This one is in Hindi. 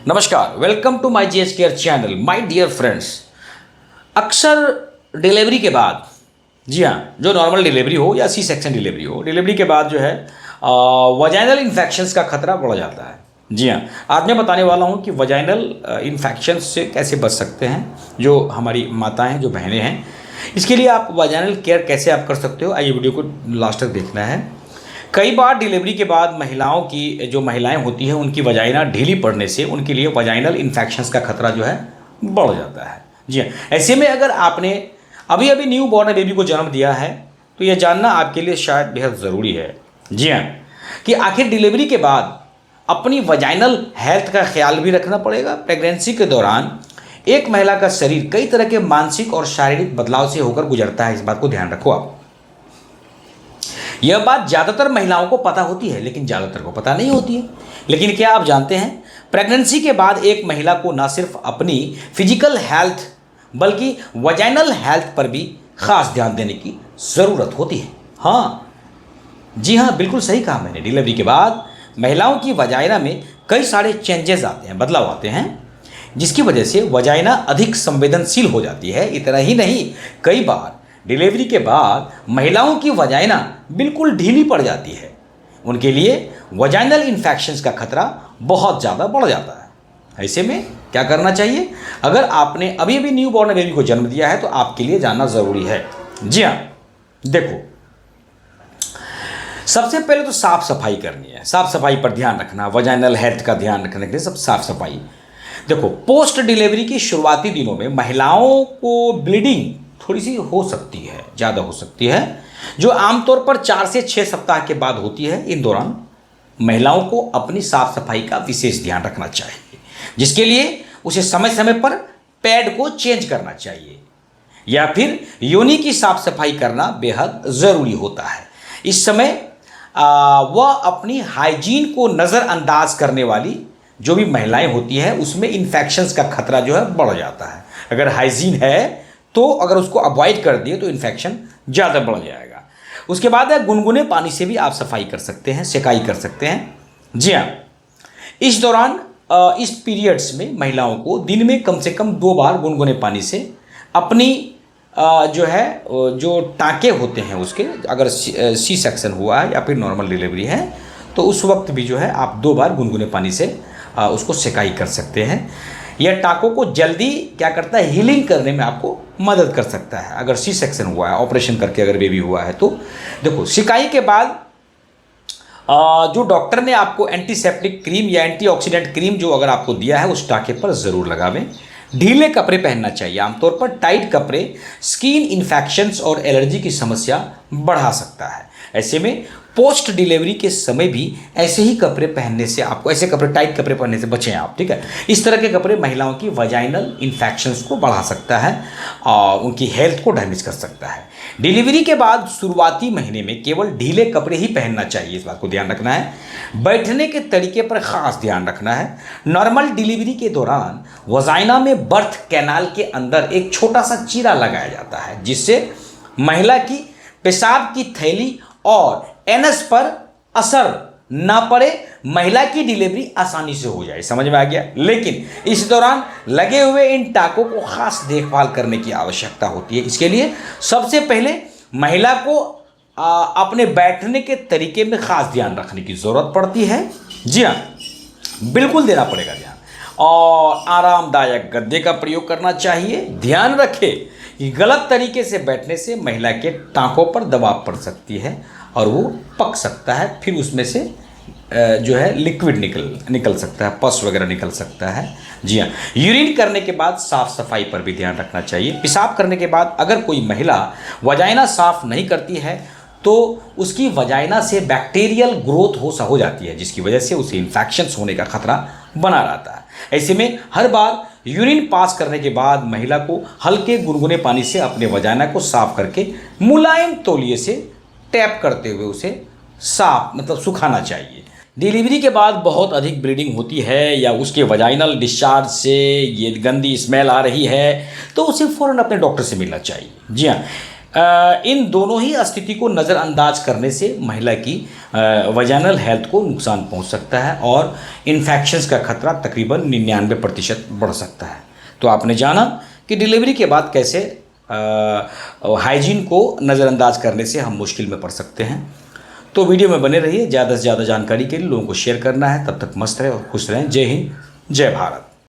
नमस्कार, welcome to my GS care channel. My dear friends, अक्सर डिलीवरी के बाद, जी हाँ, जो नॉर्मल डिलीवरी हो या सी सेक्शन डिलीवरी हो, डिलीवरी के बाद जो है वजाइनल इन्फेक्शंस का खतरा बढ़ जाता है। जी हाँ, आज मैं बताने वाला हूँ कि वजाइनल इन्फेक्शंस से कैसे बच सकते हैं। जो हमारी माताएं हैं, जो बहनें हैं, इसके लिए आप वजाइनल केयर कैसे आप कर सकते हो, आइए वीडियो को लास्ट तक देखना है। कई बार डिलीवरी के बाद महिलाओं की, जो महिलाएं होती हैं, उनकी वजाइना ढीली पड़ने से उनके लिए वजाइनल इन्फेक्शंस का खतरा जो है बढ़ जाता है। जी हाँ, ऐसे में अगर आपने अभी अभी न्यू बॉर्न बेबी को जन्म दिया है तो यह जानना आपके लिए शायद बेहद ज़रूरी है। जी हाँ, कि आखिर डिलीवरी के बाद अपनी वजाइनल हेल्थ का ख्याल भी रखना पड़ेगा। प्रेगनेंसी के दौरान एक महिला का शरीर कई तरह के मानसिक और शारीरिक बदलाव से होकर गुजरता है। इस बात को ध्यान रखो आप। यह बात ज़्यादातर महिलाओं को पता होती है, लेकिन ज़्यादातर को पता नहीं होती है। लेकिन क्या आप जानते हैं, प्रेगनेंसी के बाद एक महिला को न सिर्फ अपनी फिजिकल हेल्थ बल्कि वजाइनल हेल्थ पर भी खास ध्यान देने की ज़रूरत होती है। हाँ, जी हाँ, बिल्कुल सही कहा मैंने। डिलीवरी के बाद महिलाओं की वजाइना में कई सारे चेंजेस आते हैं, बदलाव आते हैं, जिसकी वजह से वजाइना अधिक संवेदनशील हो जाती है। इतना ही नहीं, कई बार डिलीवरी के बाद महिलाओं की वजाइना बिल्कुल ढीली पड़ जाती है। उनके लिए वजाइनल इन्फेक्शंस का खतरा बहुत ज़्यादा बढ़ जाता है। ऐसे में क्या करना चाहिए? अगर आपने अभी अभी न्यू बॉर्न बेबी को जन्म दिया है तो आपके लिए जानना ज़रूरी है। जी हाँ, देखो, सबसे पहले तो साफ़ सफाई करनी है। साफ़ सफाई पर ध्यान रखना, वजाइनल हेल्थ का ध्यान रखने के लिए सब साफ़ सफाई। देखो, पोस्ट डिलीवरी की शुरुआती दिनों में महिलाओं को ब्लीडिंग थोड़ी सी हो सकती है, ज़्यादा हो सकती है, जो आमतौर पर 4 से 6 सप्ताह के बाद होती है। इन दौरान महिलाओं को अपनी साफ सफाई का विशेष ध्यान रखना चाहिए, जिसके लिए उसे समय समय पर पैड को चेंज करना चाहिए या फिर योनि की साफ सफाई करना बेहद ज़रूरी होता है। इस समय वह अपनी हाइजीन को नज़रअंदाज करने वाली जो भी महिलाएं होती हैं, उसमें इन्फेक्शंस का खतरा जो है बढ़ जाता है। अगर हाइजीन है तो अगर उसको अवॉइड कर दिए तो इन्फेक्शन ज़्यादा बढ़ जाएगा। उसके बाद है, गुनगुने पानी से भी आप सफाई कर सकते हैं, सेकाई कर सकते हैं। जी हाँ, इस दौरान इस पीरियड्स में महिलाओं को दिन में कम से कम 2 बार गुनगुने पानी से अपनी जो है जो टाँके होते हैं उसके, अगर सी सेक्शन हुआ है या फिर नॉर्मल डिलीवरी है तो उस वक्त भी जो है आप 2 बार गुनगुने पानी से उसको सेकाई कर सकते हैं। यह टाँकों को जल्दी क्या करता है, हीलिंग करने में आपको मदद कर सकता है। अगर सी सेक्शन हुआ है, ऑपरेशन करके अगर बेबी हुआ है तो देखो, सिकाई के बाद जो डॉक्टर ने आपको एंटीसेप्टिक क्रीम या एंटीऑक्सीडेंट क्रीम जो अगर आपको दिया है उस टाँके पर ज़रूर लगावें। ढीले कपड़े पहनना चाहिए। आमतौर पर टाइट कपड़े स्किन इन्फेक्शंस और एलर्जी की समस्या बढ़ा सकता है। ऐसे में पोस्ट डिलीवरी के समय भी ऐसे ही कपड़े पहनने से, आपको ऐसे कपड़े, टाइट कपड़े पहनने से बचें आप, ठीक है। इस तरह के कपड़े महिलाओं की वजाइनल इन्फेक्शंस को बढ़ा सकता है और उनकी हेल्थ को डैमेज कर सकता है। डिलीवरी के बाद शुरुआती महीने में केवल ढीले कपड़े ही पहनना चाहिए, इस बात को ध्यान रखना है। बैठने के तरीके पर ख़ास ध्यान रखना है। नॉर्मल डिलीवरी के दौरान वजाइना में बर्थ कैनाल के अंदर एक छोटा सा चीरा लगाया जाता है, जिससे महिला की पेशाब की थैली और एनस पर असर ना पड़े, महिला की डिलीवरी आसानी से हो जाए। समझ में आ गया? लेकिन इस दौरान लगे हुए इन टाँकों को खास देखभाल करने की आवश्यकता होती है। इसके लिए सबसे पहले महिला को अपने बैठने के तरीके में खास ध्यान रखने की ज़रूरत पड़ती है। जी हाँ, बिल्कुल देना पड़ेगा ध्यान, और आरामदायक गद्दे का प्रयोग करना चाहिए। ध्यान रखें कि गलत तरीके से बैठने से महिला के टाँकों पर दबाव पड़ सकती है और वो पक सकता है, फिर उसमें से जो है लिक्विड निकल सकता है, पस वगैरह निकल सकता है। जी हाँ, यूरिन करने के बाद साफ़ सफाई पर भी ध्यान रखना चाहिए। पेशाब करने के बाद अगर कोई महिला वजाइना साफ़ नहीं करती है तो उसकी वजाइना से बैक्टीरियल ग्रोथ हो जाती है, जिसकी वजह से उसे इन्फेक्शंस होने का खतरा बना रहता है। ऐसे में हर बार यूरिन पास करने के बाद महिला को हल्के गुनगुने पानी से अपने वजाइना को साफ करके मुलायम तौलिए से टैप करते हुए उसे साफ, मतलब सुखाना चाहिए। डिलीवरी के बाद बहुत अधिक ब्लीडिंग होती है या उसके वजाइनल डिस्चार्ज से ये गंदी स्मेल आ रही है तो उसे फ़ौरन अपने डॉक्टर से मिलना चाहिए। जी हाँ, इन दोनों ही स्थिति को नज़रअंदाज करने से महिला की वजाइनल हेल्थ को नुकसान पहुंच सकता है और इन्फेक्शंस का खतरा तकरीबन 99% बढ़ सकता है। तो आपने जाना कि डिलीवरी के बाद कैसे हाइजीन को नज़रअंदाज करने से हम मुश्किल में पड़ सकते हैं। तो वीडियो में बने रहिए, ज़्यादा से ज़्यादा जानकारी के लिए लोगों को शेयर करना है। तब तक मस्त रहें और खुश रहें। जय हिंद, जय भारत।